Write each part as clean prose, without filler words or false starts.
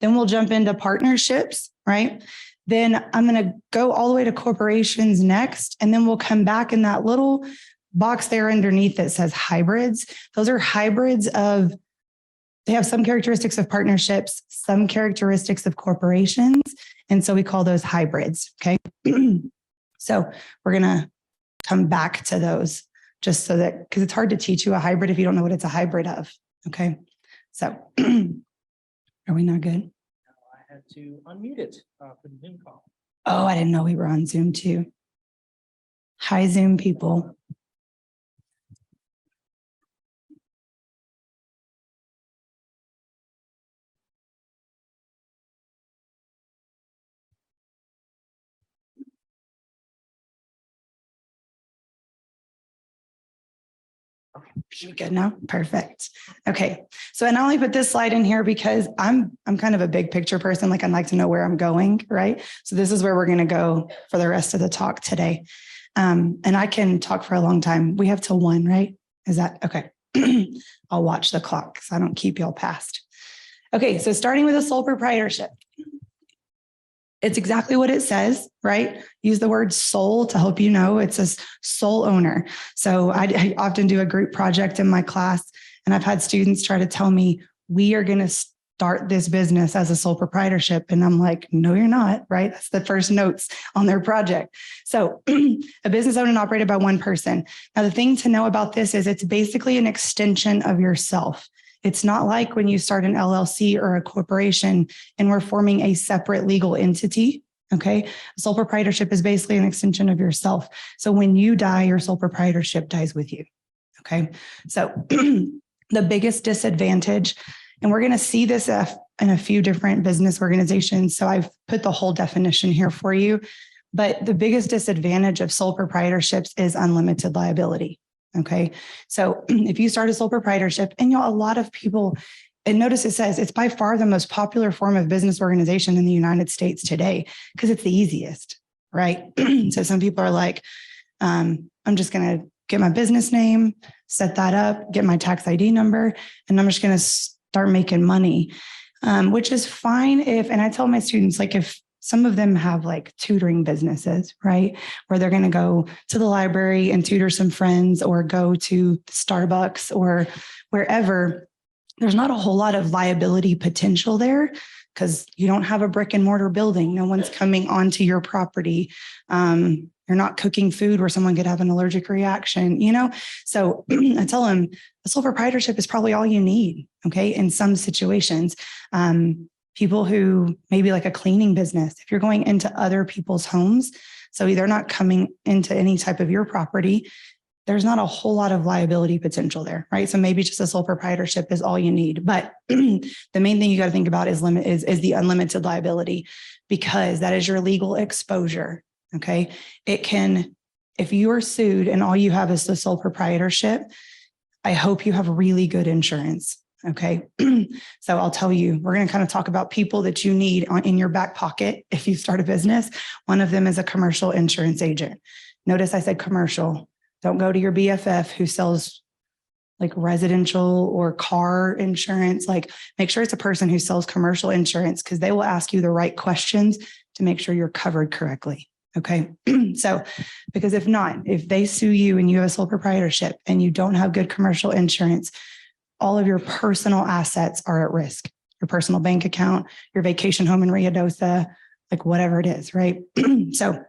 Then we'll jump into partnerships, right? Then I'm going to go all the way to corporations next. And then we'll come back in that little box there underneath that says hybrids. Those are hybrids of, they have some characteristics of partnerships, some characteristics of corporations. And so we call those hybrids. Okay. So we're going to come back to those just so that, because it's hard to teach you a hybrid if you don't know what it's a hybrid of. Okay. So are we not good? I had to unmute it for the Zoom call. Oh, I didn't know we were on Zoom too. Hi, Zoom people. Good now. Perfect. Okay. So I not only put this slide in here because I'm kind of a big picture person. Like, I'd like to know where I'm going. Right. So this is where we're going to go for the rest of the talk today. And I can talk for a long time. We have till 1, right? Is that okay? I'll watch the clock so I don't keep y'all past. Okay. So starting with a sole proprietorship. It's exactly what it says, right? Use the word sole to help you know it's a sole owner. So I often do a group project in my class, and I've had students try to tell me, we are going to start this business as a sole proprietorship. And I'm like, no, you're not, right? That's the first notes on their project. So a business owned and operated by one person. Now, the thing to know about this is it's basically an extension of yourself. It's not like when you start an LLC or a corporation and we're forming a separate legal entity. Okay. Sole proprietorship is basically an extension of yourself. So when you die, your sole proprietorship dies with you. Okay. So the biggest disadvantage, and we're going to see this in a few different business organizations. So I've put the whole definition here for you, but the biggest disadvantage of sole proprietorships is unlimited liability. Okay. So if you start a sole proprietorship, and a lot of people, and notice it says it's by far the most popular form of business organization in the United States today because it's the easiest, right? So some people are like, I'm just going to get my business name, set that up, get my tax ID number, and I'm just going to start making money, which is fine if, and I tell my students, like, if some of them have like tutoring businesses, right? Where they're going to go to the library and tutor some friends or go to Starbucks or wherever. There's not a whole lot of liability potential there because you don't have a brick and mortar building. No one's coming onto your property. You're not cooking food where someone could have an allergic reaction, So I tell them a sole proprietorship is probably all you need, okay, in some situations. People who maybe like a cleaning business, if you're going into other people's homes, so they're not coming into any type of your property, there's not a whole lot of liability potential there, right? So maybe just a sole proprietorship is all you need. But the main thing you got to think about is the unlimited liability, because that is your legal exposure, okay? It can, if you are sued and all you have is the sole proprietorship, I hope you have really good insurance. Okay. So I'll tell you, we're going to kind of talk about people that you need in your back pocket if you start a business. One of them is a commercial insurance agent. Notice I said commercial. Don't go to your BFF who sells like residential or car insurance. Like, make sure it's a person who sells commercial insurance, because they will ask you the right questions to make sure you're covered correctly. Okay. So, because if not, if they sue you and you have a sole proprietorship and you don't have good commercial insurance, all of your personal assets are at risk. Your personal bank account, your vacation home in Ruidoso, like whatever it is, right? So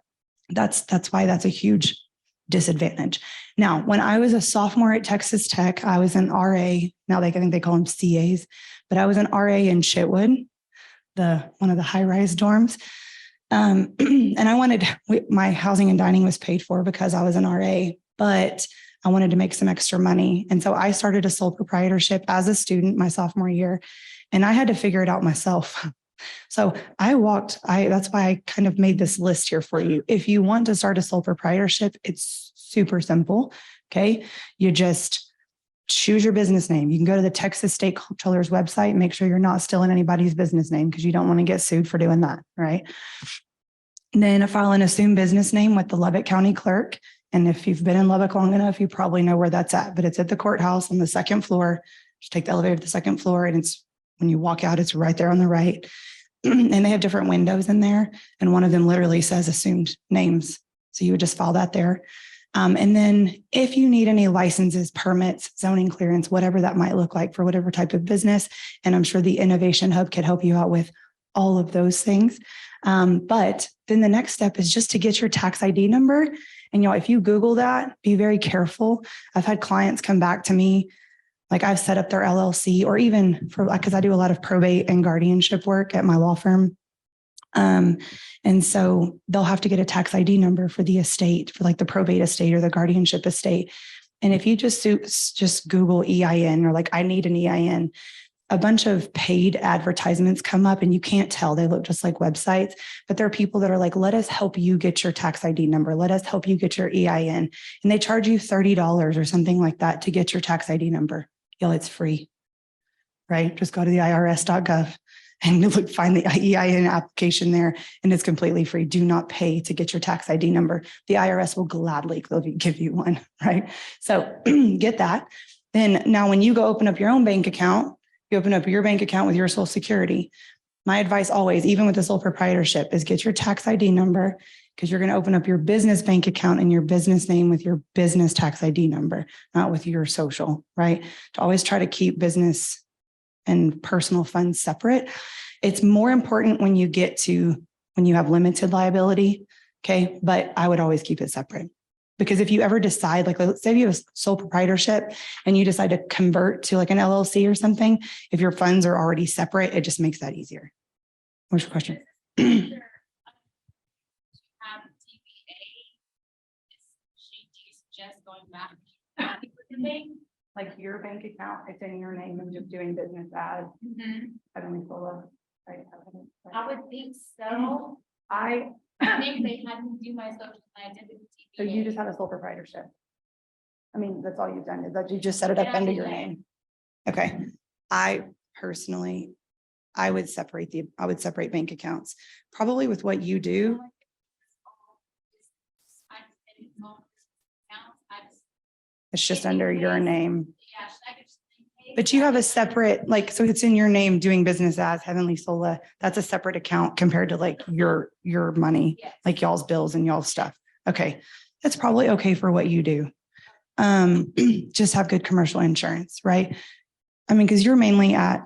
that's why that's a huge disadvantage. Now, when I was a sophomore at Texas Tech, I was an RA. Now I think they call them CAs, but I was an RA in Chitwood, one of the high-rise dorms. And my housing and dining was paid for because I was an RA, but I wanted to make some extra money. And so I started a sole proprietorship as a student my sophomore year, and I had to figure it out myself. So that's why I kind of made this list here for you. If you want to start a sole proprietorship, it's super simple. Okay. You just choose your business name. You can go to the Texas State Comptroller's website, make sure you're not stealing anybody's business name, because you don't want to get sued for doing that. Right. And then file an assumed business name with the Lubbock County Clerk. And if you've been in Lubbock long enough, you probably know where that's at, but it's at the courthouse on the second floor. Just take the elevator to the second floor, and it's when you walk out, it's right there on the right. And they have different windows in there. And one of them literally says assumed names. So you would just file that there. And then if you need any licenses, permits, zoning clearance, whatever that might look like for whatever type of business, and I'm sure the Innovation Hub could help you out with all of those things. But then the next step is just to get your tax ID number. And if you Google that, be very careful. I've had clients come back to me, like I've set up their LLC, or even because I do a lot of probate and guardianship work at my law firm. And so they'll have to get a tax ID number for the estate, for like the probate estate or the guardianship estate. And if you just Google EIN, or like I need an EIN, a bunch of paid advertisements come up and you can't tell. They look just like websites, but there are people that are like, let us help you get your tax ID number. Let us help you get your EIN. And they charge you $30 or something like that to get your tax ID number. It's free, right? Just go to the irs.gov and find the EIN application there, and it's completely free. Do not pay to get your tax ID number. The IRS will gladly give you one, right? So get that. Then now when you go open up your own bank account, you open up your bank account with your Social Security. My advice always, even with the sole proprietorship, is get your tax ID number, because you're going to open up your business bank account in your business name with your business tax ID number, not with your social, right? To always try to keep business and personal funds separate. It's more important when you have limited liability, okay? But I would always keep it separate. Because if you ever decide, like let's say you have a sole proprietorship and you decide to convert to like an LLC or something, if your funds are already separate, it just makes that easier. What's your question? Just going back. Like your bank account, it's in your name and just doing business as Heavenly Sola, right? I would think so. I think they had me do my social and I did the So you just have a sole proprietorship. I mean, that's all you've done, is that you just set it up under your name. Okay. I personally, I would separate bank accounts, probably with what you do. It's just under your name. But you have a separate, so it's in your name doing business as Heavenly Sola. That's a separate account compared to like your money, like y'all's bills and y'all's stuff. Okay. That's probably okay for what you do. Just have good commercial insurance, right? I mean, because you're mainly I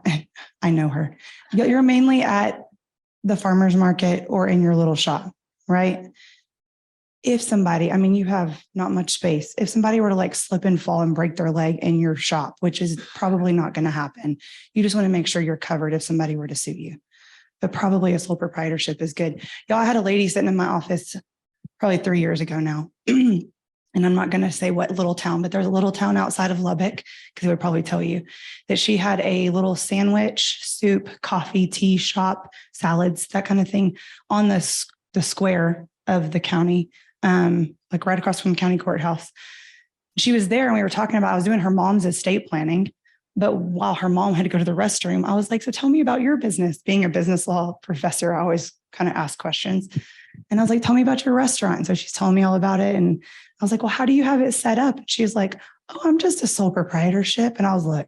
know her. You're mainly at the farmer's market or in your little shop, right? If somebody, you have not much space. If somebody were to like slip and fall and break their leg in your shop, which is probably not going to happen, you just want to make sure you're covered if somebody were to sue you. But probably a sole proprietorship is good. Y'all, I had a lady sitting in my office probably 3 years ago now. And I'm not going to say what little town, but there's a little town outside of Lubbock, because they would probably tell you that she had a little sandwich, soup, coffee, tea shop, salads, that kind of thing on the square of the county, like right across from the county courthouse. She was there and we were talking about, I was doing her mom's estate planning, but while her mom had to go to the restroom, I was like, so tell me about your business. Being a business law professor, I always kind of ask questions. And I was like, tell me about your restaurant. And so she's telling me all about it. And I was like, well, how do you have it set up? And she's like, oh, I'm just a sole proprietorship. And I was like,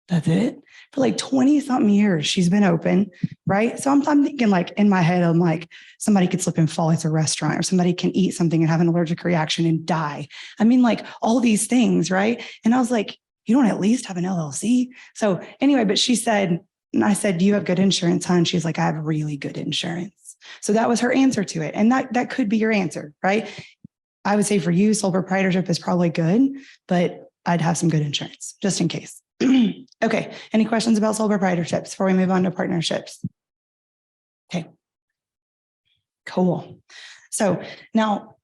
that's it? For like 20 something years, she's been open, right? So I'm thinking like in my head, I'm like, somebody could slip and fall at a restaurant, or somebody can eat something and have an allergic reaction and die. Like all these things, right? And I was like, you don't at least have an LLC? So anyway, but she said, and I said, do you have good insurance, huh? And she's like, I have really good insurance. So that was her answer to it. And that could be your answer, right? I would say for you, sole proprietorship is probably good, but I'd have some good insurance just in case. Okay. Any questions about sole proprietorships before we move on to partnerships? Okay. Cool. So now,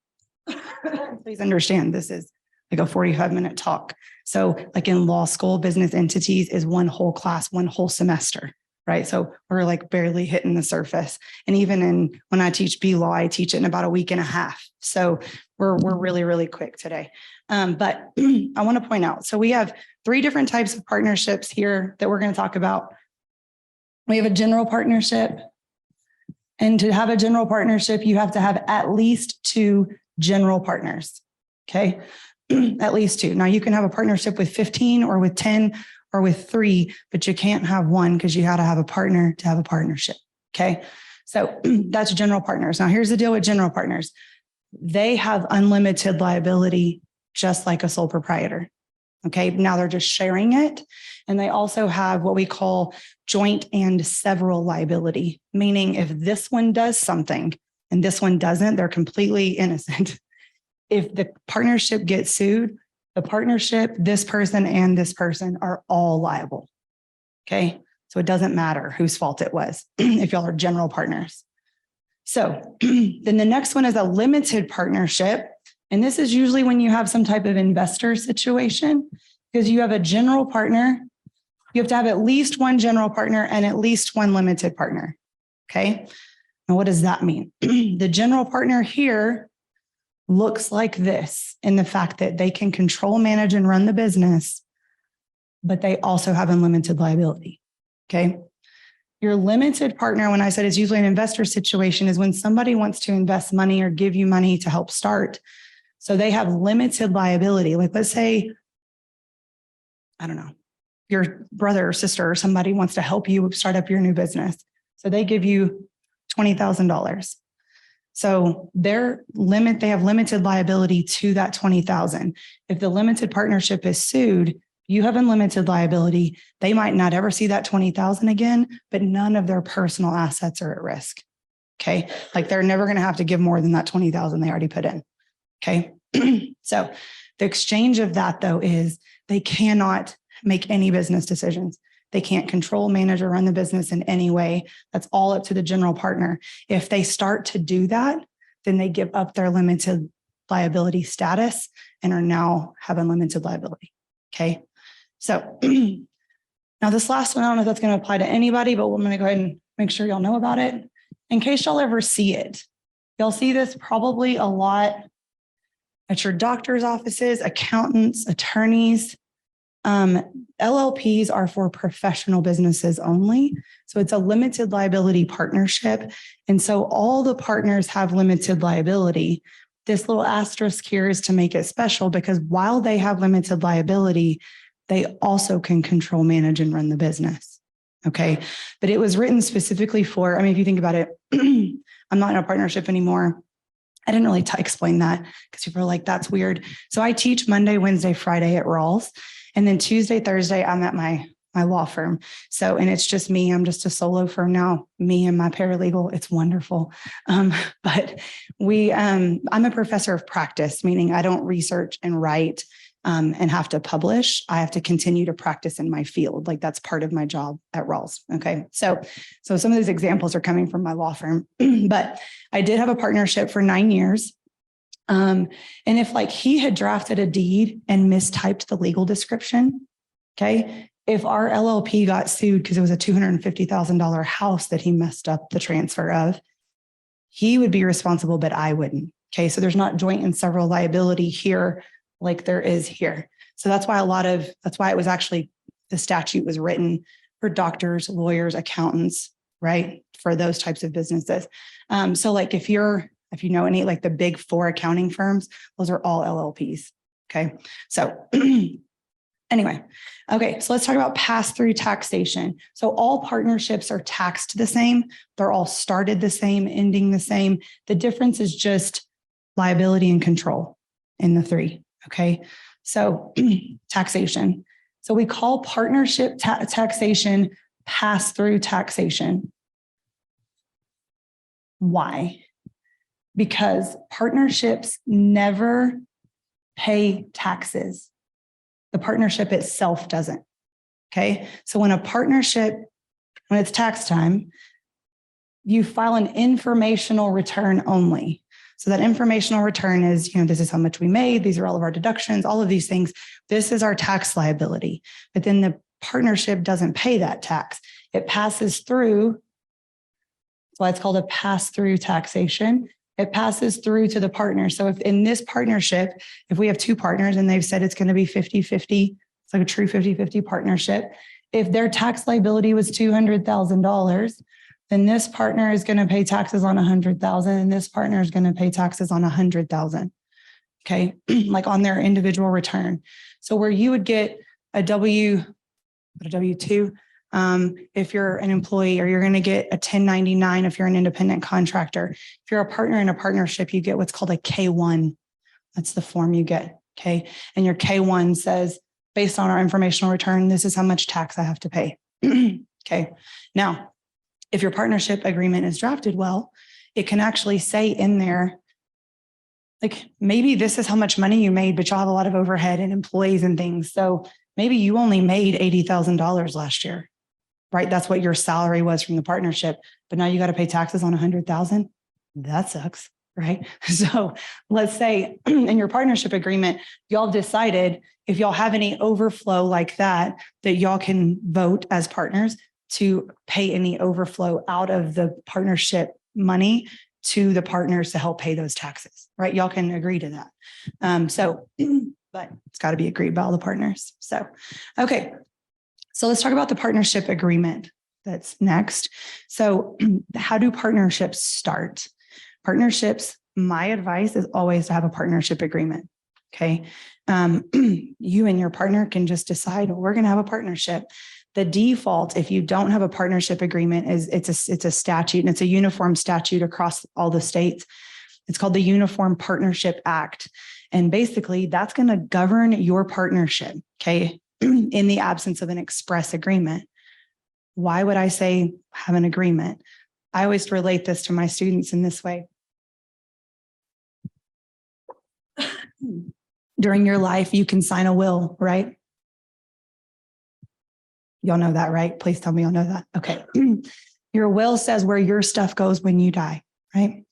please understand, this is like a 45-minute talk. So like in law school, business entities is one whole class, one whole semester, right? So we're like barely hitting the surface. And even when I teach B-Law, I teach it in about a week and a half. So we're really, really quick today. But I want to point out, so we have 3 different types of partnerships here that we're going to talk about. We have a general partnership. And to have a general partnership, you have to have at least 2 general partners. Okay. At least 2. Now you can have a partnership with 15 or with 10 or with three, but you can't have one because you got to have a partner to have a partnership. Okay. So that's general partners. Now here's the deal with general partners. They have unlimited liability, just like a sole proprietor. Okay. Now they're just sharing it. And they also have what we call joint and several liability, meaning if this one does something and this one doesn't, they're completely innocent. If the partnership gets sued, the partnership, this person and this person are all liable. Okay. So it doesn't matter whose fault it was if y'all are general partners. So then the next one is a limited partnership. And this is usually when you have some type of investor situation, because you have a general partner. You have to have at least one general partner and at least one limited partner. Okay. Now, what does that mean? The general partner here looks like this in the fact that they can control, manage, and run the business, but they also have unlimited liability. Okay. Your limited partner, when I said it's usually an investor situation, is when somebody wants to invest money or give you money to help start. So they have limited liability. Like, let's say, I don't know, your brother or sister or somebody wants to help you start up your new business. So they give you $20,000. So they have limited liability to that $20,000. If the limited partnership is sued, you have unlimited liability. They might not ever see that $20,000 again, but none of their personal assets are at risk. Okay. Like they're never going to have to give more than that $20,000 they already put in. Okay. So the exchange of that though is they cannot make any business decisions. They can't control, manage, or run the business in any way. That's all up to the general partner. If they start to do that, then they give up their limited liability status and are now have unlimited liability. Okay. So now this last one, I don't know if that's going to apply to anybody, but I'm going to go ahead and make sure y'all know about it in case y'all ever see it. You'll see this probably a lot at your doctor's offices, accountants, attorneys. LLPs are for professional businesses only. So it's a limited liability partnership. And so all the partners have limited liability. This little asterisk here is to make it special because while they have limited liability, they also can control, manage, and run the business. Okay. But it was written specifically for, I mean, if you think about it, I'm not in a partnership anymore. I didn't really explain that because people are like, that's weird. So I teach Monday, Wednesday, Friday at Rawls. And then Tuesday, Thursday, I'm at my law firm. So, and it's just me. I'm just a solo firm now, me and my paralegal. It's wonderful. But I'm a professor of practice, meaning I don't research and write and have to publish. I have to continue to practice in my field. Like that's part of my job at Rawls. Okay. So some of these examples are coming from my law firm, but I did have a partnership for 9 years. And if like he had drafted a deed and mistyped the legal description, okay, if our LLP got sued because it was a $250,000 house that he messed up the transfer of, he would be responsible, but I wouldn't. Okay, so there's not joint and several liability here like there is here. So that's why it was actually, the statute was written for doctors, lawyers, accountants, right? For those types of businesses. So like if you know any like the big 4 accounting firms, those are all LLPs. Okay. So anyway, okay. So let's talk about pass-through taxation. So all partnerships are taxed the same. They're all started the same, ending the same. The difference is just liability and control in the 3. Okay. So taxation. So we call partnership taxation pass-through taxation. Why? Because partnerships never pay taxes. The partnership itself doesn't. Okay. So when it's tax time, you file an informational return only. So that informational return is, this is how much we made. These are all of our deductions, all of these things. This is our tax liability. But then the partnership doesn't pay that tax. It passes through. That's why it's called a pass-through taxation. It passes through to the partner. So if in this partnership, if we have 2 partners and they've said it's going to be 50-50, it's like a true 50-50 partnership. If their tax liability was $200,000, then this partner is going to pay taxes on $100,000 and this partner is going to pay taxes on $100,000. Okay. Like on their individual return. So where you would get a a W-2. If you're an employee, or you're going to get a 1099 if you're an independent contractor. If you're a partner in a partnership, you get what's called a K-1. That's the form you get. Okay. And your K-1 says, based on our informational return, this is how much tax I have to pay. Okay. Now, if your partnership agreement is drafted well, it can actually say in there, like, maybe this is how much money you made, but you'll have a lot of overhead and employees and things. So maybe you only made $80,000 last year, right? That's what your salary was from the partnership, but now you got to pay taxes on 100,000. That sucks, right? So let's say in your partnership agreement, y'all decided if y'all have any overflow like that, that y'all can vote as partners to pay any overflow out of the partnership money to the partners to help pay those taxes, right? Y'all can agree to that. But it's got to be agreed by all the partners. So, okay. So let's talk about the partnership agreement. That's next. So how do partnerships start? Partnerships, my advice is always to have a partnership agreement. Okay. You and your partner can just decide, we're going to have a partnership. The default, if you don't have a partnership agreement, is it's a statute, and it's a uniform statute across all the states. It's called the Uniform Partnership Act. And basically that's going to govern your partnership. Okay. In the absence of an express agreement. Why would I say have an agreement? I always relate this to my students in this way. During your life, you can sign a will, right? Y'all know that, right? Please tell me y'all know that. Okay. Your will says where your stuff goes when you die, right?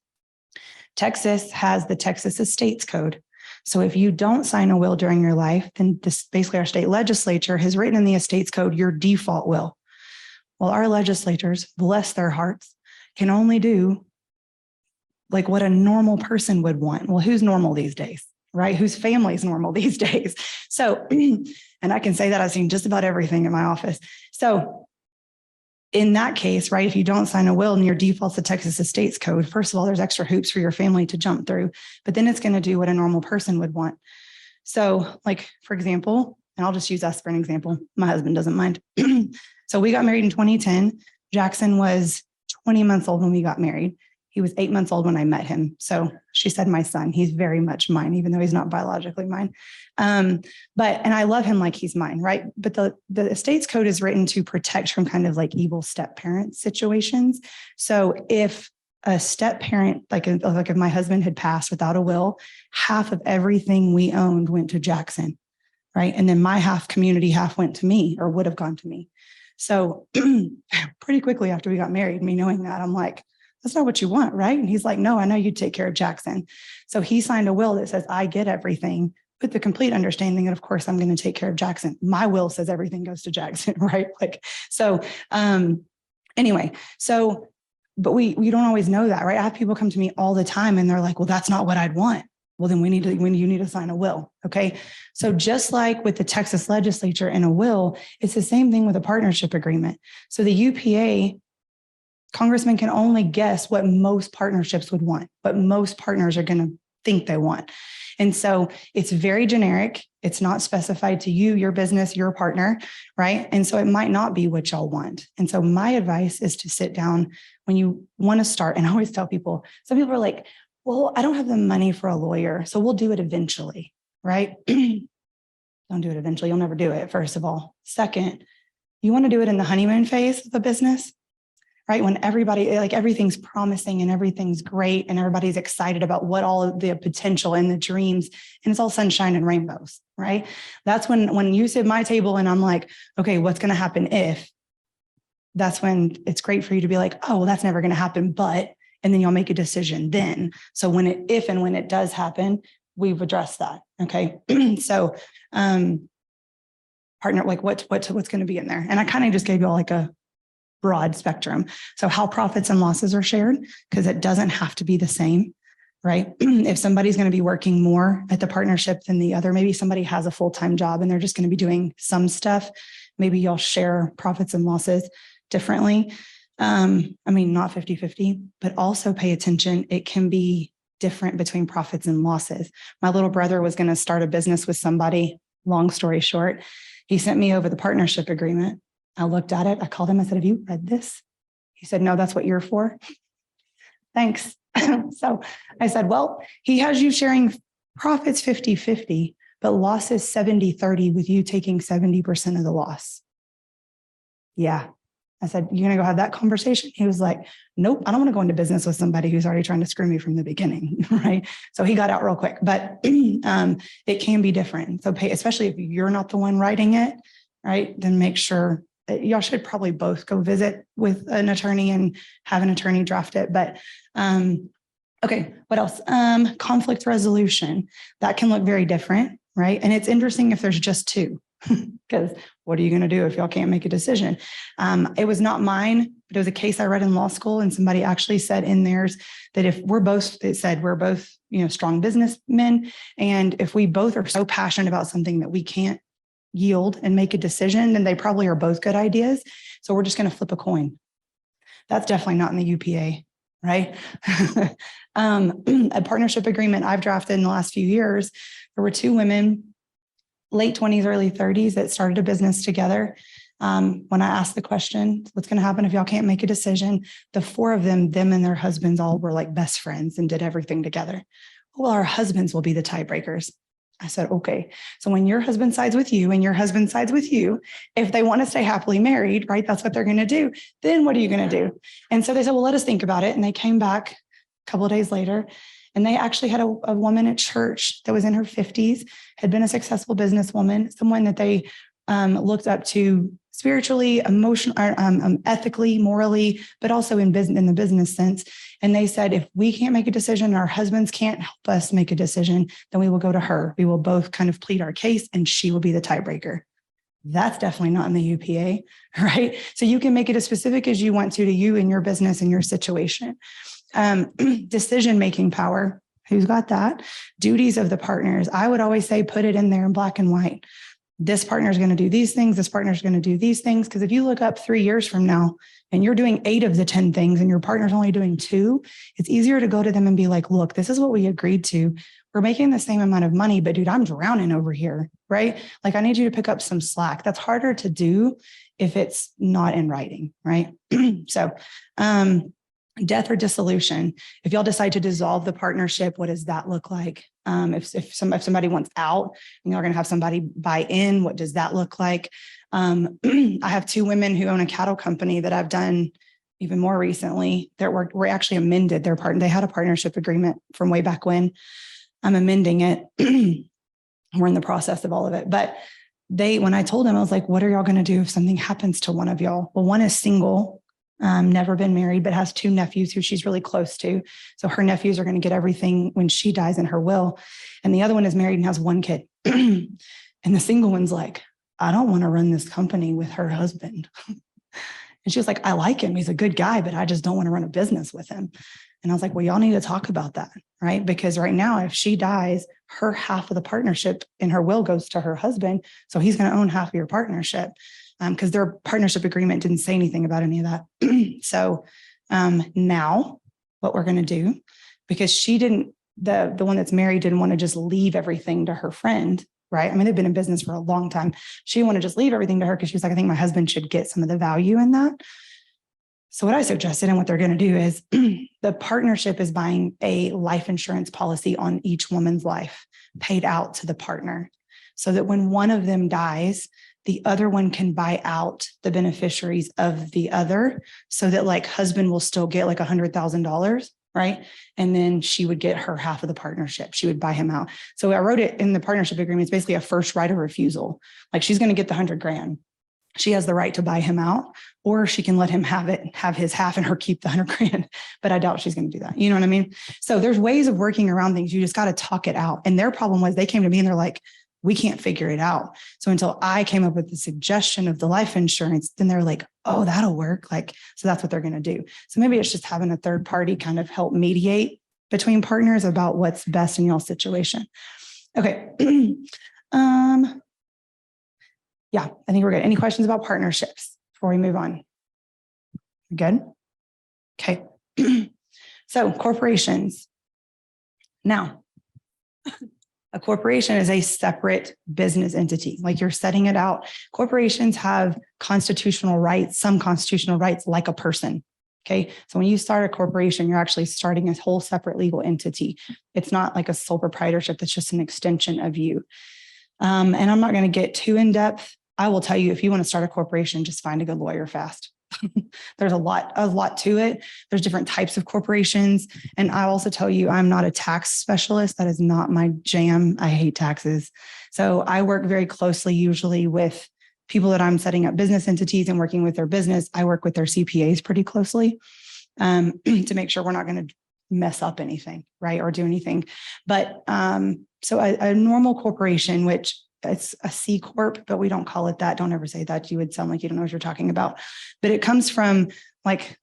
Texas has the Texas Estates Code. So if you don't sign a will during your life, then this basically our state legislature has written in the Estates Code your default will. Well, our legislators, bless their hearts, can only do like what a normal person would want. Well, who's normal these days, right? Whose family is normal these days? So, and I can say that I've seen just about everything in my office. So in that case, right, if you don't sign a will and your default's the Texas Estates Code, first of all, there's extra hoops for your family to jump through, but then it's going to do what a normal person would want. So like, for example, and I'll just use us for an example. My husband doesn't mind. So we got married in 2010. Jackson was 20 months old when we got married. He was 8 months old when I met him. So she said, my son, he's very much mine, even though he's not biologically mine. And I love him like he's mine, right? But the Estates Code is written to protect from kind of like evil step parent situations. So if a step parent, like if my husband had passed without a will, half of everything we owned went to Jackson, right? And then my half community half went to me, or would have gone to me. So pretty quickly after we got married, me knowing that, I'm like, that's not what you want, right? And he's like, no, I know you take care of Jackson. So he signed a will that says I get everything, with the complete understanding that, of course, I'm going to take care of Jackson. My will says everything goes to Jackson, right? Like, so anyway, so, but we don't always know that, right? I have people come to me all the time and they're like, well, that's not what I'd want. Well, then you need to sign a will. Okay. So just like with the Texas legislature and a will, it's the same thing with a partnership agreement. So the UPA, congressmen can only guess what most partnerships would want, what most partners are going to think they want. And so it's very generic. It's not specified to you, your business, your partner, right? And so it might not be what y'all want. And so my advice is to sit down when you want to start. And I always tell people, some people are like, well, I don't have the money for a lawyer, so we'll do it eventually, right? Don't do it eventually. You'll never do it, first of all. Second, you want to do it in the honeymoon phase of a business, right? When everybody, like everything's promising and everything's great and everybody's excited about what all of the potential and the dreams, and it's all sunshine and rainbows, right? That's when you sit at my table and I'm like, okay, what's going to happen if? That's when it's great for you to be like, oh, well, that's never going to happen, but, and then you'll make a decision then. So if and when it does happen, we've addressed that. Okay. So, partner, like what's going to be in there? And I kind of just gave you all like a broad spectrum. So how profits and losses are shared, because it doesn't have to be the same, right? If somebody's going to be working more at the partnership than the other, maybe somebody has a full-time job and they're just going to be doing some stuff. Maybe you'll share profits and losses differently. I mean, not 50-50, but also pay attention. It can be different between profits and losses. My little brother was going to start a business with somebody, long story short. He sent me over the partnership agreement. I looked at it. I called him. I said, have you read this? He said, no, that's what you're for. Thanks. So I said, well, he has you sharing profits 50-50, but losses 70-30 with you taking 70% of the loss. Yeah. I said, you're going to go have that conversation? He was like, nope, I don't want to go into business with somebody who's already trying to screw me from the beginning. Right. So he got out real quick, but it can be different. So pay, especially if you're not the one writing it, right, then make sure that y'all should probably both go visit with an attorney and have an attorney draft it. But okay, what else? Conflict resolution. That can look very different, right? And it's interesting if there's just two, because what are you going to do if y'all can't make a decision? It was not mine, but it was a case I read in law school, and somebody actually said in theirs that if we're both, it said we're both, strong businessmen, and if we both are so passionate about something that we can't yield and make a decision, then they probably are both good ideas. So we're just going to flip a coin. That's definitely not in the UPA, right? A partnership agreement I've drafted in the last few years, there were two women, late 20s, early 30s, that started a business together. When I asked the question, what's going to happen if y'all can't make a decision? The four of them and their husbands all were like best friends and did everything together. Well, our husbands will be the tiebreakers. I said, okay, so when your husband sides with you and your husband sides with you, if they want to stay happily married, right, that's what they're going to do. Then what are you going to do? And so they said, well, let us think about it. And they came back a couple of days later, and they actually had a woman at church that was in her 50s, had been a successful businesswoman, someone that they looked up to spiritually, emotionally, ethically, morally, but also in the business sense. And they said, if we can't make a decision and our husbands can't help us make a decision, then we will go to her. We will both kind of plead our case and she will be the tiebreaker. That's definitely not in the UPA, right? So you can make it as specific as you want to you and your business and your situation. Decision-making power. Who's got that? Duties of the partners. I would always say, put it in there in black and white. This partner is going to do these things. This partner is going to do these things. Because if you look up 3 years from now and you're doing 8 of the 10 things and your partner's only doing 2, it's easier to go to them and be like, look, this is what we agreed to. We're making the same amount of money, but dude, I'm drowning over here, right? Like I need you to pick up some slack. That's harder to do if it's not in writing, right? So, death or dissolution. If y'all decide to dissolve the partnership, what does that look like? If somebody wants out and you're going to have somebody buy in, what does that look like? I have 2 women who own a cattle company that I've done even more recently that were actually amended their partner. They had a partnership agreement from way back when. I'm amending it. We're in the process of all of it. But when I told them, I was like, what are y'all going to do if something happens to one of y'all? Well, one is single, never been married, but has 2 nephews who she's really close to. So her nephews are going to get everything when she dies in her will. And the other one is married and has 1 kid. And the single one's like, I don't want to run this company with her husband. And she was like, I like him. He's a good guy, but I just don't want to run a business with him. And I was like, well, y'all need to talk about that, right? Because right now, if she dies, her half of the partnership in her will goes to her husband. So he's going to own half of your partnership. Because their partnership agreement didn't say anything about any of that. So now what we're going to do, because she didn't, the one that's married didn't want to just leave everything to her friend, right? I mean, they've been in business for a long time. She didn't want to just leave everything to her because she was like, I think my husband should get some of the value in that. So what I suggested and what they're going to do is the partnership is buying a life insurance policy on each woman's life paid out to the partner so that when one of them dies, the other one can buy out the beneficiaries of the other so that like husband will still get like $100,000, right? And then she would get her half of the partnership. She would buy him out. So I wrote it in the partnership agreement. It's basically a first right of refusal. Like she's going to get the $100,000. She has the right to buy him out, or she can let him have his half and her keep the $100,000. But I doubt she's going to do that. You know what I mean? So there's ways of working around things. You just got to talk it out. And their problem was they came to me and they're like, we can't figure it out. So until I came up with the suggestion of the life insurance, then they're like, oh, that'll work. Like, so that's what they're going to do. So maybe it's just having a third party kind of help mediate between partners about what's best in y'all's situation. Okay. Yeah, I think we're good. Any questions about partnerships before we move on? Good. Okay. So corporations. Now, A corporation is a separate business entity, like you're setting it out. Corporations have constitutional rights, some constitutional rights like a person. Okay. So when you start a corporation, you're actually starting a whole separate legal entity. It's not like a sole proprietorship. That's just an extension of you. And I'm not going to get too in depth. I will tell you, if you want to start a corporation, just find a good lawyer fast. There's a lot to it. There's different types of corporations. And I also tell you, I'm not a tax specialist. That is not my jam. I hate taxes. So I work very closely, usually with people that I'm setting up business entities and working with their business. I work with their CPAs pretty closely to make sure we're not going to mess up anything, right? Or do anything. But so a normal corporation, which it's a C corp, but we don't call it that. Don't ever say that. You would sound like you don't know what you're talking about. But it comes from like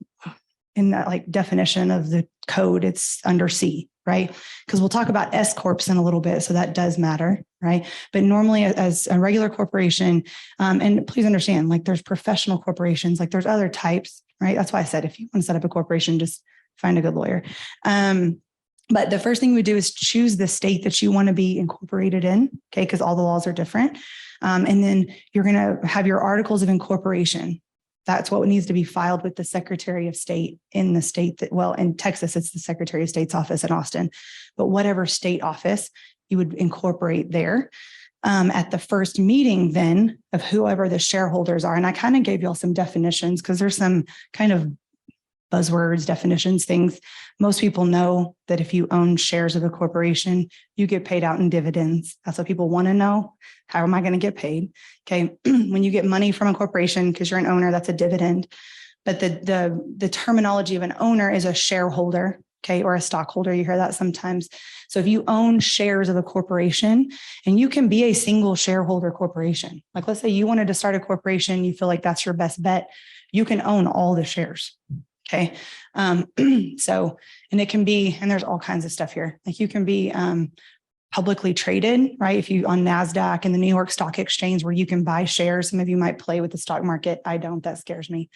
in that like definition of the code, it's under C, right? Because we'll talk about S corps in a little bit. So that does matter, right? But normally as a regular corporation, and please understand, like there's professional corporations, like there's other types, right? That's why I said, if you want to set up a corporation, just find a good lawyer. But the first thing we do is choose the state that you want to be incorporated in, okay? Because all the laws are different. And then you're going to have your articles of incorporation. That's what needs to be filed with the Secretary of State in the state that, well, in Texas, it's the Secretary of State's office in Austin, but whatever state office you would incorporate there. At the first meeting then of whoever the shareholders are. And I kind of gave y'all some definitions because there's some kind of buzzwords, definitions, things. Most people know that if you own shares of a corporation, you get paid out in dividends. That's what people want to know. How am I going to get paid? Okay. When you get money from a corporation, because you're an owner, that's a dividend. But the terminology of an owner is a shareholder, okay, or a stockholder. You hear that sometimes. So if you own shares of a corporation, and you can be a single shareholder corporation, like let's say you wanted to start a corporation, you feel like that's your best bet, you can own all the shares. Okay. So, and it can be, and there's all kinds of stuff here. Like you can be publicly traded, right? If you on NASDAQ and the New York Stock Exchange where you can buy shares. Some of you might play with the stock market. I don't, that scares me.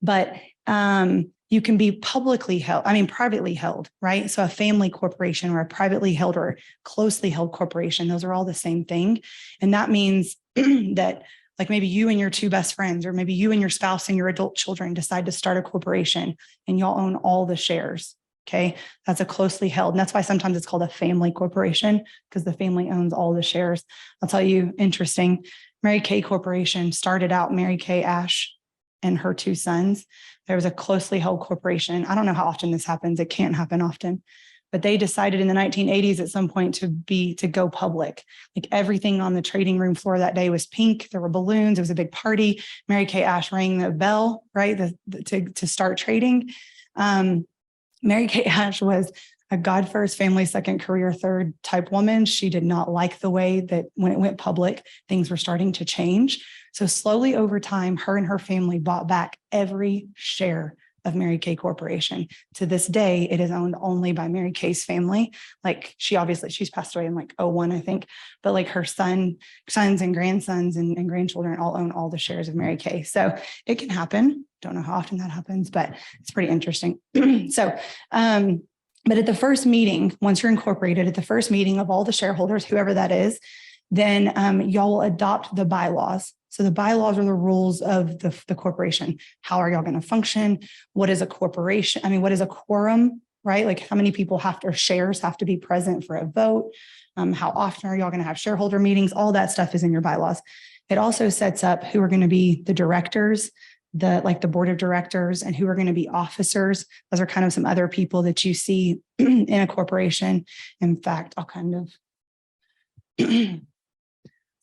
But you can be publicly held, privately held, right? So a family corporation or a privately held or closely held corporation, those are all the same thing. And that means that like maybe you and your two best friends, or maybe you and your spouse and your adult children decide to start a corporation and y'all own all the shares. Okay. That's a closely held. And that's why sometimes it's called a family corporation, because the family owns all the shares. I'll tell you, interesting. Mary Kay Corporation started out Mary Kay Ash and her two sons. There was a closely held corporation. I don't know how often this happens. It can't happen often. But they decided in the 1980s at some point to go public. Like everything on the trading room floor that day was pink. There were balloons. It was a big party. Mary Kay Ash rang the bell, right, to start trading. Mary Kay Ash was a God first, family second, career third type woman. She did not like the way that when it went public, things were starting to change. So slowly over time, her and her family bought back every share of Mary Kay Corporation. To this day, it is owned only by Mary Kay's family. Like she's passed away in like 2001, I think, but like her sons and grandsons and grandchildren all own all the shares of Mary Kay. So it can happen. Don't know how often that happens, but it's pretty interesting. So, but at the first meeting, once you're incorporated, at the first meeting of all the shareholders, whoever that is, then y'all will adopt the bylaws. So the bylaws are the rules of the corporation. How are y'all going to function? What is a corporation? What is a quorum, right? Like how many people shares have to be present for a vote? How often are y'all going to have shareholder meetings? All that stuff is in your bylaws. It also sets up who are going to be the directors, the board of directors, and who are going to be officers. Those are kind of some other people that you see in a corporation. In fact, I'll kind of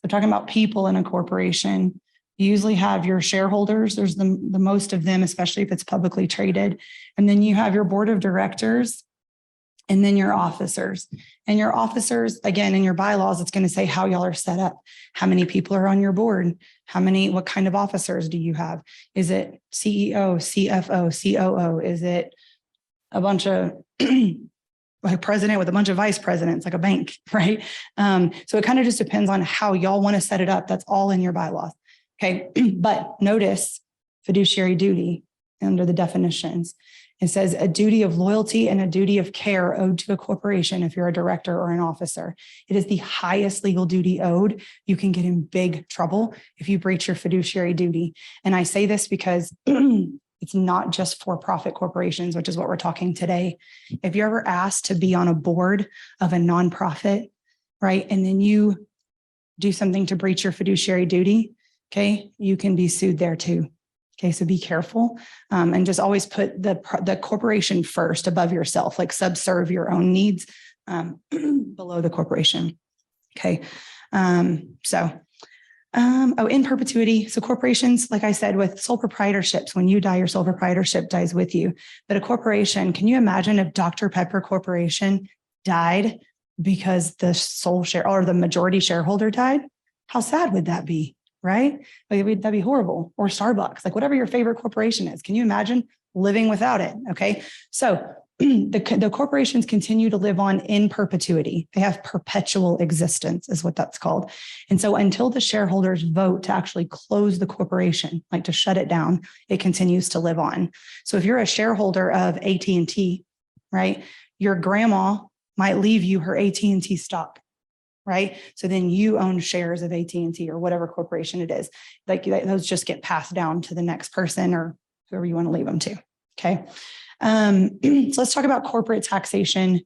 so talking about people in a corporation, you usually have your shareholders. There's the most of them, especially if it's publicly traded. And then you have your board of directors and then your officers. And your officers, again, in your bylaws, it's going to say how y'all are set up. How many people are on your board? What kind of officers do you have? Is it CEO, CFO, COO? Is it a bunch of like president with a bunch of vice presidents, like a bank, right? So it kind of just depends on how y'all want to set it up. That's all in your bylaws. Okay. But notice fiduciary duty under the definitions. It says a duty of loyalty and a duty of care owed to a corporation if you're a director or an officer. It is the highest legal duty owed. You can get in big trouble if you breach your fiduciary duty. And I say this because it's not just for-profit corporations, which is what we're talking today. If you're ever asked to be on a board of a nonprofit, right, and then you do something to breach your fiduciary duty, okay, you can be sued there too. Okay, so be careful and just always put the corporation first above yourself, like subserve your own needs below the corporation. Okay, in perpetuity. So corporations, like I said, with sole proprietorships, when you die, your sole proprietorship dies with you. But a corporation, can you imagine if Dr. Pepper Corporation died because the sole share or the majority shareholder died? How sad would that be? Right? Like, that'd be horrible. Or Starbucks, like whatever your favorite corporation is. Can you imagine living without it? Okay. So the corporations continue to live on in perpetuity. They have perpetual existence is what that's called. And so until the shareholders vote to actually close the corporation, like to shut it down, it continues to live on. So if you're a shareholder of AT&T, right, your grandma might leave you her AT&T stock. Right. So then you own shares of AT&T or whatever corporation it is. Like those just get passed down to the next person or whoever you want to leave them to. Okay. So let's talk about corporate taxation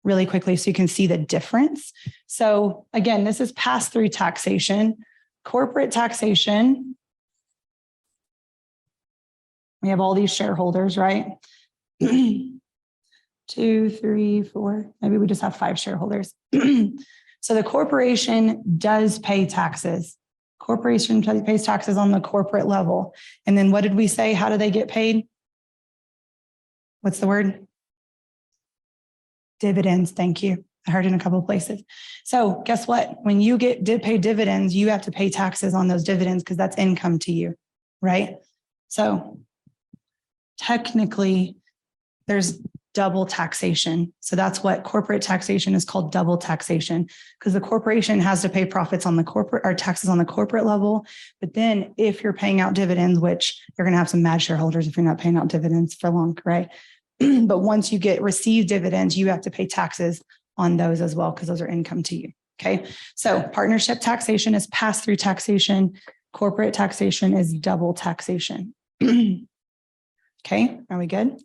really quickly so you can see the difference. So again, this is pass-through taxation. Corporate taxation. We have all these shareholders, right? 2, 3, 4. Maybe we just have 5 shareholders. So the corporation does pay taxes. Corporation pays taxes on the corporate level. And then what did we say? How do they get paid? What's the word? Dividends. Thank you. I heard it in a couple of places. So guess what? When you pay dividends, you have to pay taxes on those dividends because that's income to you, right? So technically, there's double taxation. So that's what corporate taxation is called, double taxation, because the corporation has to pay profits on the corporate or taxes on the corporate level. But then if you're paying out dividends, which you're going to have some mad shareholders if you're not paying out dividends for long, right? But once you receive dividends, you have to pay taxes on those as well because those are income to you. Okay. So partnership taxation is pass-through taxation. Corporate taxation is double taxation. Okay. Are we good?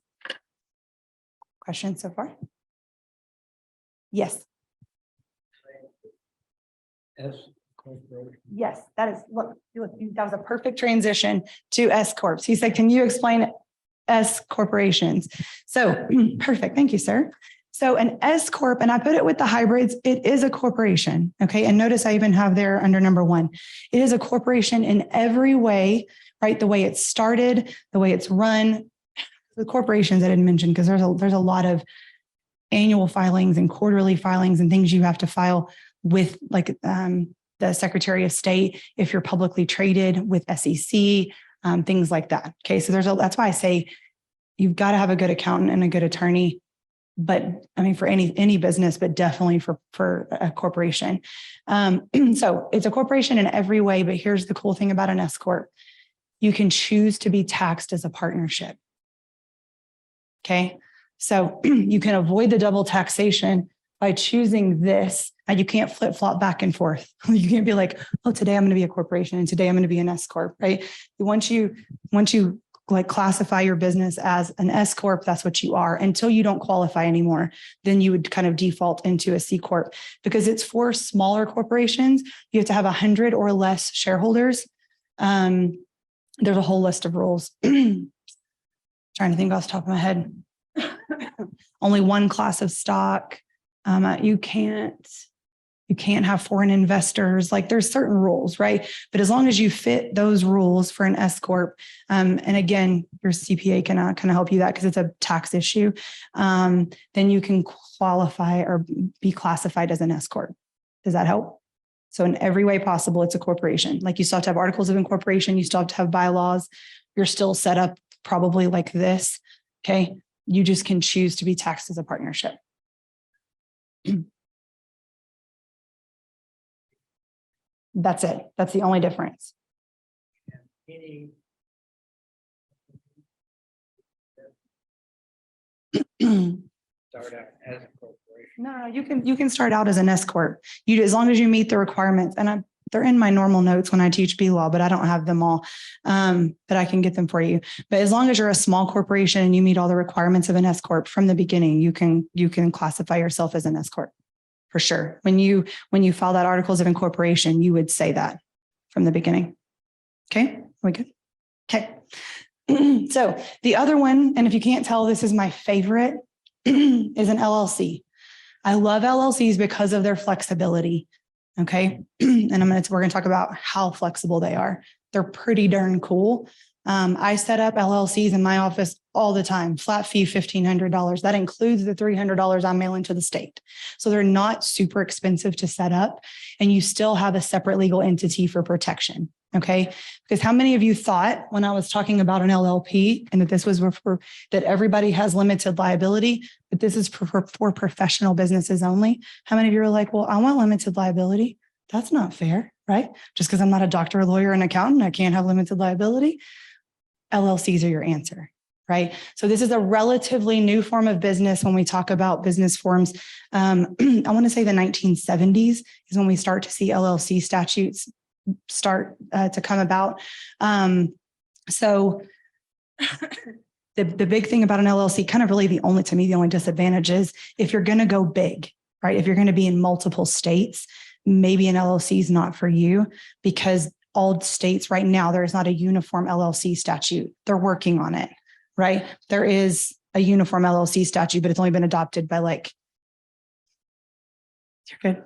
Questions so far? Yes. Yes, that is, look, that was a perfect transition to S Corps. He said, can you explain S corporations? So perfect. Thank you, sir. So an S Corp, and I put it with the hybrids, it is a corporation. Okay. And notice I even have there under number 1, it is a corporation in every way, right? The way it's started, the way it's run, the corporations I didn't mention, because there's a lot of annual filings and quarterly filings and things you have to file with like the Secretary of State if you're publicly traded with SEC, things like that. Okay, so that's why I say you've got to have a good accountant and a good attorney. But I mean, for any business, but definitely for a corporation. So it's a corporation in every way. But here's the cool thing about an S Corp: you can choose to be taxed as a partnership. Okay, so you can avoid the double taxation by choosing this. And you can't flip flop back and forth. You can't be like, oh, today I'm going to be a corporation and today I'm going to be an S Corp, right? Once you like classify your business as an S Corp, that's what you are until you don't qualify anymore. Then you would kind of default into a C Corp because it's for smaller corporations. You have to have 100 or less shareholders. There's a whole list of rules. Trying to think off the top of my head. Only one class of stock. You can't have foreign investors. Like there's certain rules, right? But as long as you fit those rules for an S Corp, and again, your CPA can kind of help you that because it's a tax issue, then you can qualify or be classified as an S Corp. Does that help? So in every way possible, it's a corporation. Like you still have to have articles of incorporation. You still have to have bylaws. You're still set up probably like this. Okay. You just can choose to be taxed as a partnership. That's it. That's the only difference. Any Start out as a corporation. No, you can start out as an S corp. You, as long as you meet the requirements, and they're in my normal notes when I teach B law, but I don't have them all. But I can get them for you. But as long as you're a small corporation and you meet all the requirements of an S corp from the beginning, you can classify yourself as an S corp for sure. When you file that articles of incorporation, you would say that from the beginning. Okay, are we good? Okay. So the other one, and if you can't tell, this is my favorite, is an LLC. I love LLCs because of their flexibility. Okay. And we're going to talk about how flexible they are. They're pretty darn cool. I set up LLCs in my office all the time, flat fee, $1,500. That includes the $300 I'm mailing to the state. So they're not super expensive to set up, and you still have a separate legal entity for protection. Okay. Because how many of you thought when I was talking about an LLP and that this was that everybody has limited liability, but this is for professional businesses only? How many of you are like, well, I want limited liability? That's not fair, right? Just because I'm not a doctor, a lawyer, an accountant, I can't have limited liability. LLCs are your answer, right? So this is a relatively new form of business when we talk about business forms. I want to say the 1970s is when we start to see LLC statutes start to come about. So the big thing about an LLC, kind of really the only disadvantage is if you're going to go big, right? If you're going to be in multiple states, maybe an LLC is not for you, because all states right now, there is not a uniform LLC statute. They're working on it, right? There is a uniform LLC statute, but it's only been adopted by you're good.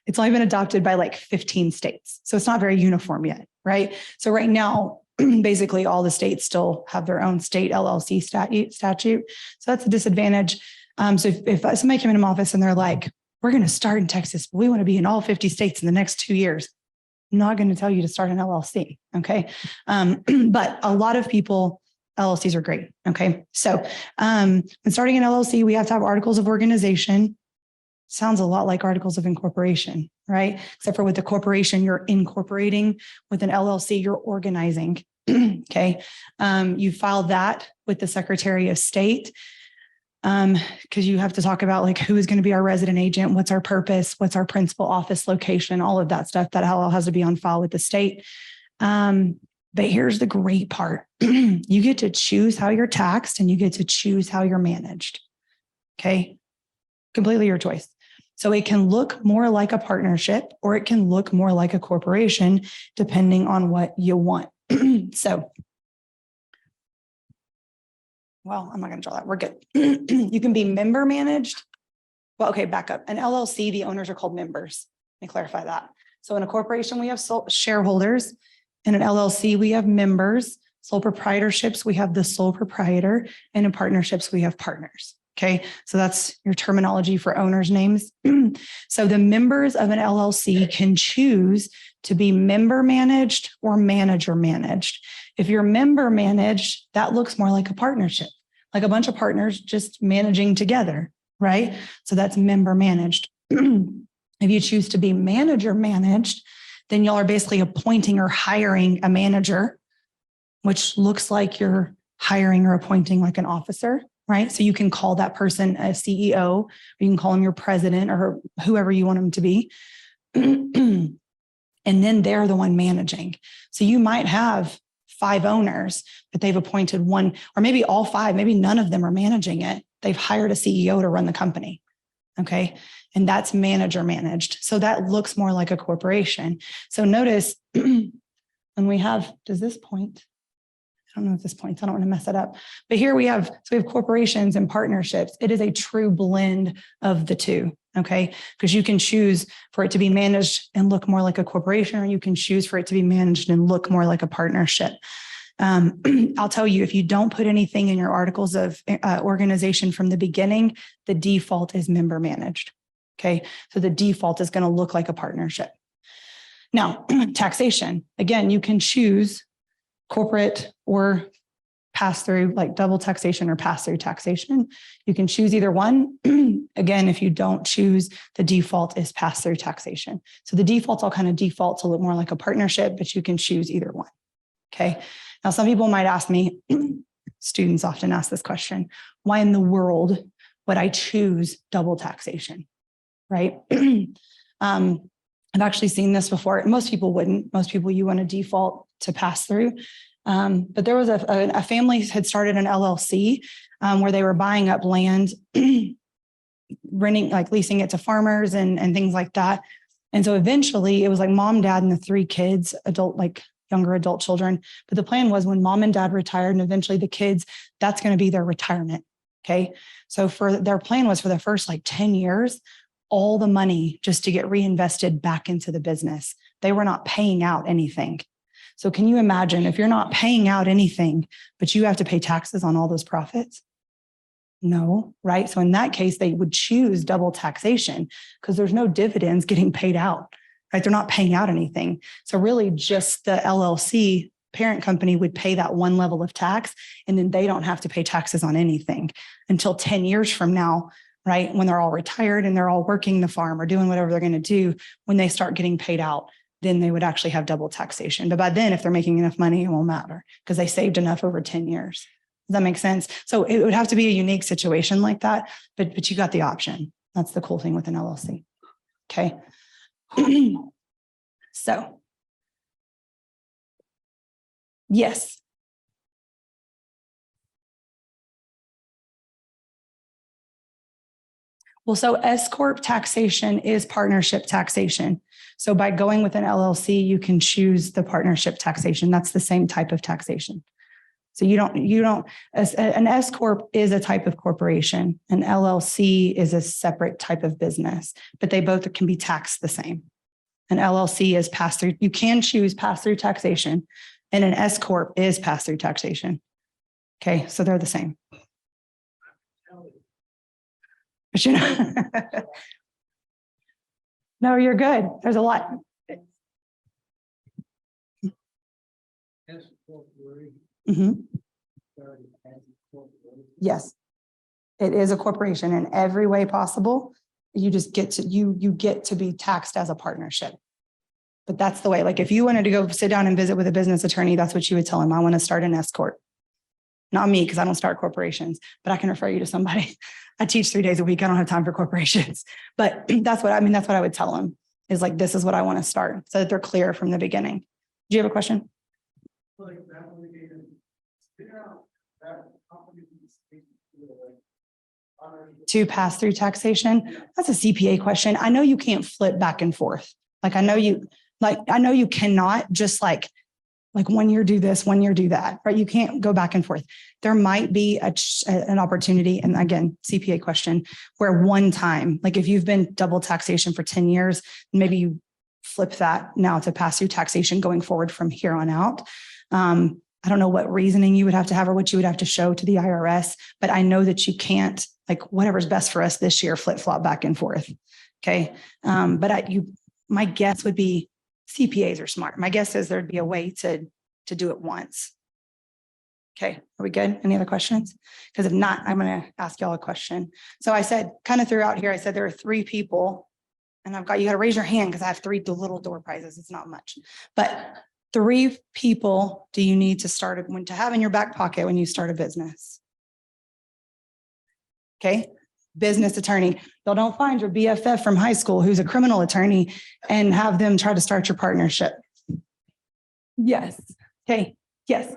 It's only been adopted by 15 states. So it's not very uniform yet, right? So right now, basically all the states still have their own state LLC statute. So that's a disadvantage. So if somebody came into my office and they're like, we're going to start in Texas, but we want to be in all 50 states in the next 2 years, I'm not going to tell you to start an LLC. Okay. But a lot of people, LLCs are great. Okay. So when starting an LLC, we have to have articles of organization. Sounds a lot like articles of incorporation, right? Except for with the corporation, you're incorporating. With an LLC, you're organizing. Okay. You file that with the Secretary of State, because you have to talk about who is going to be our resident agent, what's our purpose, what's our principal office location, all of that stuff. That all has to be on file with the state. But here's the great part. You get to choose how you're taxed, and you get to choose how you're managed. Okay. Completely your choice. So it can look more like a partnership, or it can look more like a corporation, depending on what you want. So, well, I'm not going to draw that. We're good. You can be member managed. Well, okay, back up. An LLC, the owners are called members. Let me clarify that. So in a corporation, we have shareholders. In an LLC, we have members. Sole proprietorships, we have the sole proprietor. And in partnerships, we have partners. Okay, so that's your terminology for owners' names. So the members of an LLC can choose to be member managed or manager managed. If you're member managed, that looks more like a partnership, like a bunch of partners just managing together, right? So that's member managed. If you choose to be manager managed, then y'all are basically appointing or hiring a manager, which looks like you're hiring or appointing like an officer. Right. So you can call that person a CEO, or you can call him your president, or whoever you want him to be. And then they're the one managing. So you might have 5 owners, but they've appointed one, or maybe all 5, maybe none of them are managing it. They've hired a CEO to run the company. Okay. And that's manager managed. So that looks more like a corporation. So notice when we have, does this point? I don't know if this points, I don't want to mess it up, but here we have corporations and partnerships. It is a true blend of the two. Okay. Because you can choose for it to be managed and look more like a corporation, or you can choose for it to be managed and look more like a partnership. I'll tell you, if you don't put anything in your articles of organization from the beginning, the default is member managed. Okay. So the default is going to look like a partnership. Now, taxation, again, you can choose corporate or pass through, like double taxation or pass through taxation. You can choose either one. Again, if you don't choose, the default is pass through taxation. So the defaults all kind of default to look more like a partnership, but you can choose either one. Okay. Now, some people might ask me, students often ask this question. Why in the world would I choose double taxation? Right? I've actually seen this before. Most people wouldn't. Most people, you want to default to pass through. But there was a family had started an LLC where they were buying up land, renting, like leasing it to farmers and things like that. And so eventually it was like mom, dad, and the 3 kids, younger adult children. But the plan was when mom and dad retired and eventually the kids, that's going to be their retirement. Okay. So their plan was for the first 10 years, all the money just to get reinvested back into the business. They were not paying out anything. So can you imagine if you're not paying out anything, but you have to pay taxes on all those profits? No, right? So in that case, they would choose double taxation because there's no dividends getting paid out, right? They're not paying out anything. So really just the LLC parent company would pay that one level of tax, and then they don't have to pay taxes on anything until 10 years from now, right? When they're all retired and they're all working the farm or doing whatever they're going to do, when they start getting paid out, then they would actually have double taxation. But by then, if they're making enough money, it won't matter because they saved enough over 10 years. Does that make sense? So it would have to be a unique situation like that, but you got the option. That's the cool thing with an LLC. Okay. So, yes. Well, so S Corp taxation is partnership taxation. So by going with an LLC, you can choose the partnership taxation. That's the same type of taxation. So an S Corp is a type of corporation. An LLC is a separate type of business, but they both can be taxed the same. An LLC is pass-through. You can choose pass-through taxation, and an S Corp is pass-through taxation. Okay, so they're the same. But no, you're good. There's a lot. Mm-hmm. Yes, it is a corporation in every way possible. You just get to you get to be taxed as a partnership. But that's the way. Like if you wanted to go sit down and visit with a business attorney, that's what you would tell him. I want to start an S Corp. Not me, because I don't start corporations, but I can refer you to somebody. I teach 3 days a week. I don't have time for corporations. But that's what I would tell them is like, this is what I want to start so that they're clear from the beginning. Do you have a question? To pass through taxation? That's a CPA question. I know you can't flip back and forth. I know you cannot just like 1 year do this, 1 year do that, right? You can't go back and forth. There might be an opportunity, and again, CPA question, where one time, like if you've been double taxation for 10 years, maybe you flip that now to pass through taxation going forward from here on out. I don't know what reasoning you would have to have or what you would have to show to the IRS, but I know that you can't, like whatever's best for us this year, flip flop back and forth. Okay. My guess would be CPAs are smart. My guess is there'd be a way to do it once. Okay, are we good? Any other questions? Because if not, I'm going to ask y'all a question. So I said, kind of throughout here, I said there are 3 people, and you got to raise your hand because I have 3 little door prizes. It's not much, but 3 people do you need to have in your back pocket when you start a business? Okay. Business attorney. Y'all don't find your BFF from high school who's a criminal attorney and have them try to start your partnership. Yes. Okay. Yes.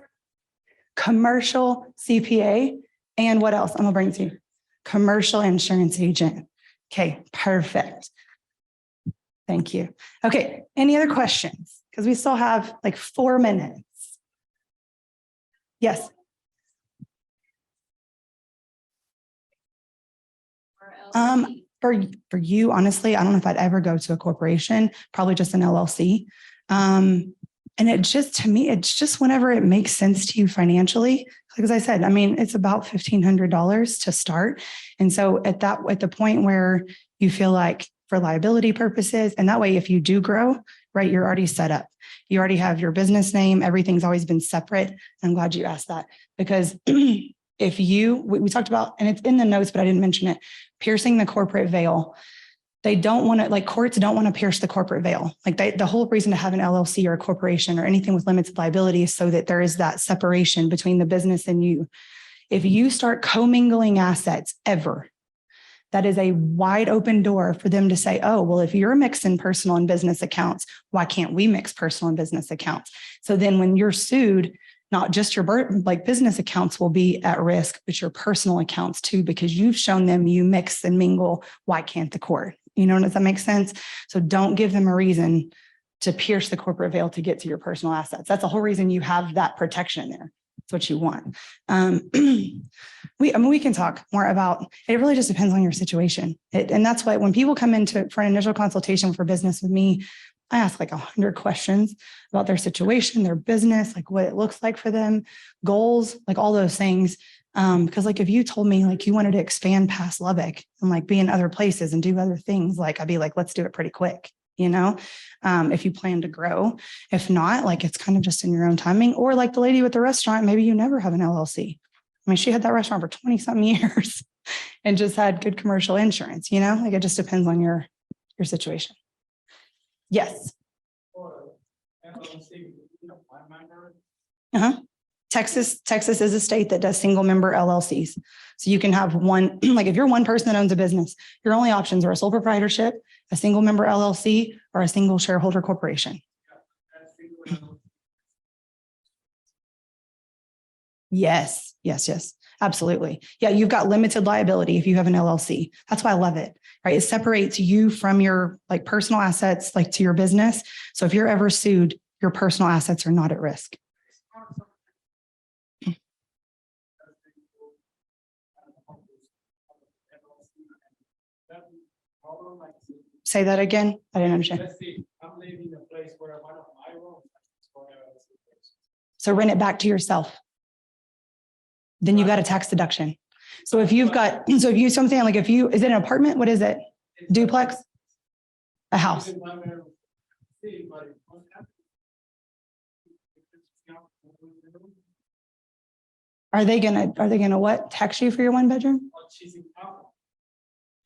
Commercial CPA. And what else? I'm gonna bring it to you. Commercial insurance agent. Okay. Perfect. Thank you. Okay. Any other questions? Because we still have like 4 minutes. Yes. For you, honestly, I don't know if I'd ever go to a corporation, probably just an LLC. And it just, to me, it's just whenever it makes sense to you financially. Like as I said, I mean, it's about $1,500 to start. And so at the point where you feel like for liability purposes, and that way, if you do grow, right, you're already set up. You already have your business name. Everything's always been separate. I'm glad you asked that because if we talked about, and it's in the notes, but I didn't mention it, piercing the corporate veil. They don't want to, like courts don't want to pierce the corporate veil. Like the whole reason to have an LLC or a corporation or anything with limited liability is so that there is that separation between the business and you. If you start commingling assets ever, that is a wide open door for them to say, oh, well, if you're mixing personal and business accounts, why can't we mix personal and business accounts? So then when you're sued, not just your business accounts will be at risk, but your personal accounts too, because you've shown them you mix and mingle. Why can't the court? Does that make sense? So don't give them a reason to pierce the corporate veil to get to your personal assets. That's the whole reason you have that protection there. That's what you want. We can talk more about, it really just depends on your situation. And that's why when people come for an initial consultation for business with me, I ask like 100 questions about their situation, their business, like what it looks like for them, goals, like all those things. Because like if you told me like you wanted to expand past Lubbock and like be in other places and do other things, like I'd be like, let's do it pretty quick. If you plan to grow. If not, like it's kind of just in your own timing. Or like the lady with the restaurant, maybe you never have an LLC. I mean, she had that restaurant for 20 something years and just had good commercial insurance, like it just depends on your situation. Yes. Texas is a state that does single member LLCs. So you can have one, like if you're one person that owns a business, your only options are a sole proprietorship, a single member LLC, or a single shareholder corporation. Yes, absolutely. Yeah, you've got limited liability if you have an LLC. That's why I love it, right? It separates you from your like personal assets, like to your business. So if you're ever sued, your personal assets are not at risk. Say that again. I didn't understand. Let's see, I'm living in a place where one of my rooms. So rent it back to yourself. Then you got a tax deduction. So if you've got, is it an apartment? What is it? Duplex? A house? Are they gonna what? Tax you for your one bedroom? She's in Alpha.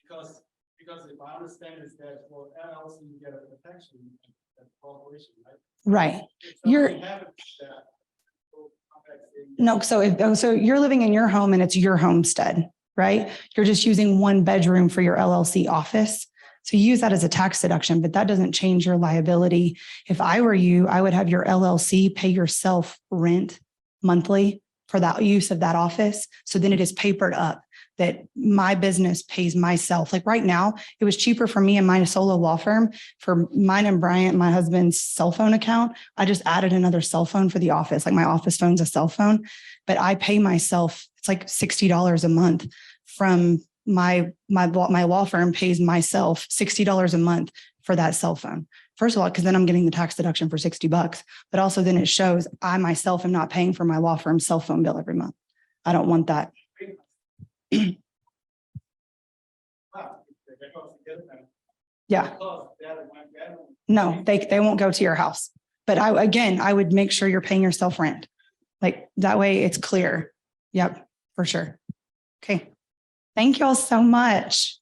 Because if I understand is that for LLC, you get a protection at corporation, right? Right. No, so you're living in your home and it's your homestead, right? You're just using one bedroom for your LLC office. So you use that as a tax deduction, but that doesn't change your liability. If I were you, I would have your LLC pay yourself rent monthly for that use of that office. So then it is papered up that my business pays myself. Like right now, it was cheaper for me and my solo law firm for mine and Bryant, my husband's cell phone account. I just added another cell phone for the office. Like my office phone's a cell phone, but I pay myself, it's like $60 a month from my law firm pays myself $60 a month for that cell phone. First of all, because then I'm getting the tax deduction for $60, but also then it shows I myself am not paying for my law firm's cell phone bill every month. I don't want that. Yeah. No, they won't go to your house. But I would make sure you're paying yourself rent. Like that way it's clear. Yep, for sure. Okay. Thank you all so much.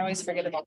I always forget about